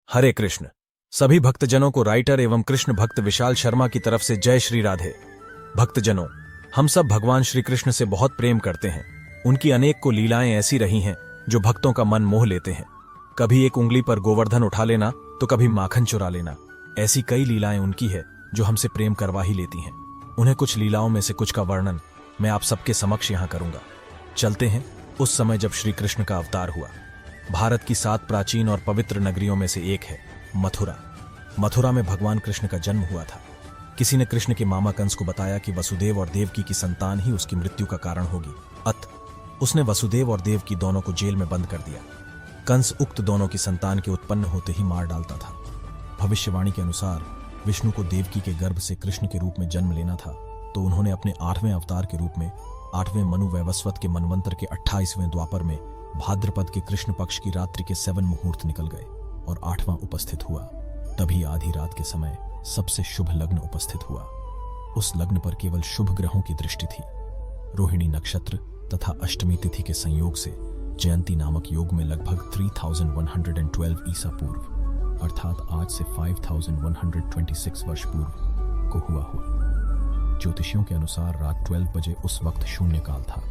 हरे कृष्ण। सभी भक्तजनों को राइटर एवं कृष्ण भक्त विशाल शर्मा की तरफ से जय श्री राधे। भक्तजनों, हम सब भगवान श्री कृष्ण से बहुत प्रेम करते हैं। उनकी अनेक को लीलाएं ऐसी रही हैं जो भक्तों का मन मोह लेते हैं। कभी एक उंगली पर गोवर्धन उठा लेना तो कभी माखन चुरा लेना, ऐसी कई लीलाएं उनकी है जो हमसे प्रेम करवा ही लेती हैं। उन्हें कुछ लीलाओं में से कुछ का वर्णन मैं आप सबके समक्ष यहां करूंगा। चलते हैं उस समय जब श्री कृष्ण का अवतार हुआ। भारत की 7 प्राचीन और पवित्र नगरियों में से एक है मथुरा। मथुरा में भगवान कृष्ण का जन्म हुआ था। किसी ने कृष्ण के मामा कंस को बताया कि वसुदेव और देवकी की संतान ही उसकी मृत्यु का कारण होगी। उसने वसुदेव और देवकी दोनों को जेल में बंद कर दिया। कंस उक्त दोनों की संतान के उत्पन्न होते ही मार डालता था। भविष्यवाणी के अनुसार विष्णु को देवकी के गर्भ से कृष्ण के रूप में जन्म लेना था, तो उन्होंने अपने 8वें अवतार के रूप में 8वें मनु वैवस्वत के मनवंतर के 28वें द्वापर में भाद्रपद के कृष्ण पक्ष की रात्रि के 7 मुहूर्त निकल गए और 8वां उपस्थित हुआ। तभी आधी रात के समय सबसे शुभ लग्न उपस्थित हुआ। उस लग्न पर केवल शुभ ग्रहों की दृष्टि थी। रोहिणी नक्षत्र तथा अष्टमी तिथि के संयोग से जयंती नामक योग में लगभग 3112 ईसा पूर्व अर्थात आज से 5126 वर्ष पूर्व को हुआ। ज्योतिषियों के अनुसार रात 12 बजे उस वक्त शून्य काल था।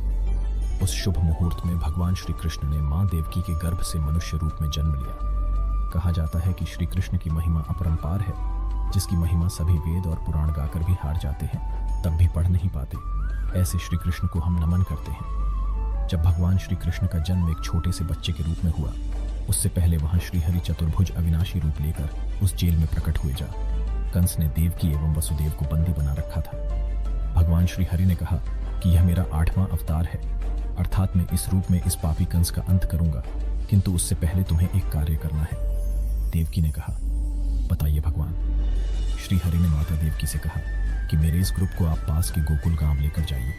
उस शुभ मुहूर्त में भगवान श्री कृष्ण ने मां देवकी के गर्भ से मनुष्य रूप में जन्म लिया। कहा जाता है कि श्री कृष्ण की महिमा अपरंपार है, जिसकी महिमा सभी वेद और पुराण गाकर भी हार जाते हैं, तब भी पढ़ नहीं पाते। ऐसे श्री कृष्ण को हम नमन करते हैं। जब भगवान श्री कृष्ण का जन्म एक छोटे से बच्चे के रूप में हुआ, उससे पहले वहां श्रीहरि चतुर्भुज अविनाशी रूप लेकर उस जेल में प्रकट हुए जा कंस ने देवकी एवं वसुदेव को बंदी बना रखा था। भगवान श्रीहरि ने कहा कि यह मेरा 8वां अवतार है, अर्थात मैं इस रूप में इस पापी कंस का अंत करूंगा, किंतु उससे पहले तुम्हें एक कार्य करना है। देवकी ने कहा, बताइए भगवान। श्रीहरि ने माता देवकी से कहा कि मेरे इस ग्रुप को आप पास के गोकुल गांव लेकर जाइए,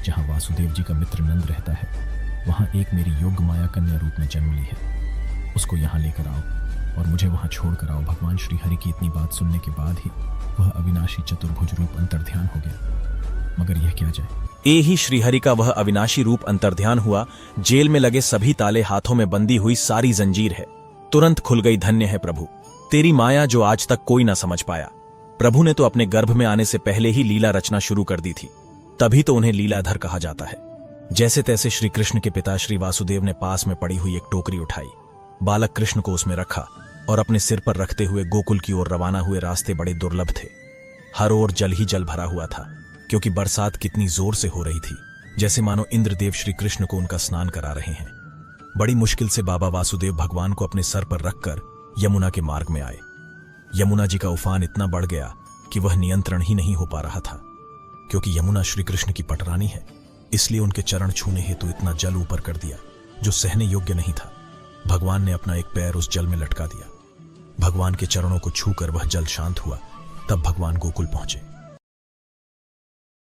जहां वासुदेव जी का मित्र नंद रहता है। वहां एक मेरी योग्य माया कन्या रूप में जन्म ली है, उसको यहाँ लेकर आओ और मुझे वहां छोड़कर आओ। भगवान श्रीहरि की इतनी बात सुनने के बाद ही वह अविनाशी चतुर्भुज रूप अंतर्ध्यान हो गया। मगर यह क्या जाए, ही श्रीहरि का वह अविनाशी रूप अंतर्ध्यान हुआ। जेल में लगे सभी ताले, हाथों में बंदी हुई सारी जंजीर है तुरंत खुल गई। धन्य है प्रभु तेरी माया जो आज तक कोई ना समझ पाया। प्रभु ने तो अपने गर्भ में आने से पहले ही लीला रचना शुरू कर दी थी, तभी तो उन्हें लीलाधर कहा जाता है। जैसे तैसे श्री कृष्ण के पिता श्री वासुदेव ने पास में पड़ी हुई एक टोकरी उठाई, बालक कृष्ण को उसमें रखा और अपने सिर पर रखते हुए गोकुल की ओर रवाना हुए। रास्ते बड़े दुर्लभ थे, हर ओर जल ही जल भरा हुआ था, क्योंकि बरसात कितनी जोर से हो रही थी, जैसे मानो इंद्रदेव श्री कृष्ण को उनका स्नान करा रहे हैं। बड़ी मुश्किल से बाबा वासुदेव भगवान को अपने सर पर रखकर यमुना के मार्ग में आए। यमुना जी का उफान इतना बढ़ गया कि वह नियंत्रण ही नहीं हो पा रहा था। क्योंकि यमुना श्री कृष्ण की पटरानी है, इसलिए उनके चरण छूने हेतु इतना जल ऊपर कर दिया जो सहने योग्य नहीं था। भगवान ने अपना एक पैर उस जल में लटका दिया। भगवान के चरणों को छूकर वह जल शांत हुआ। तब भगवान गोकुल पहुंचे।